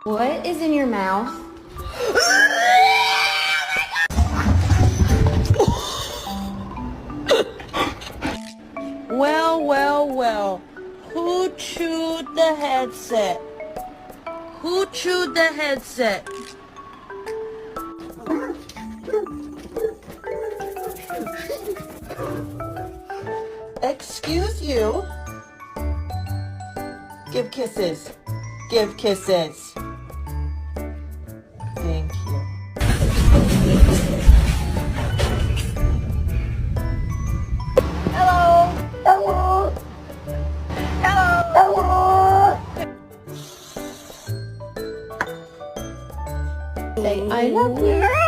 What is in your mouth? Well, well, well. Who chewed the headset? Who chewed the headset? Excuse you. Give kisses. Give kisses. Thank you. Hello. Hello. Hello. Say, I love you.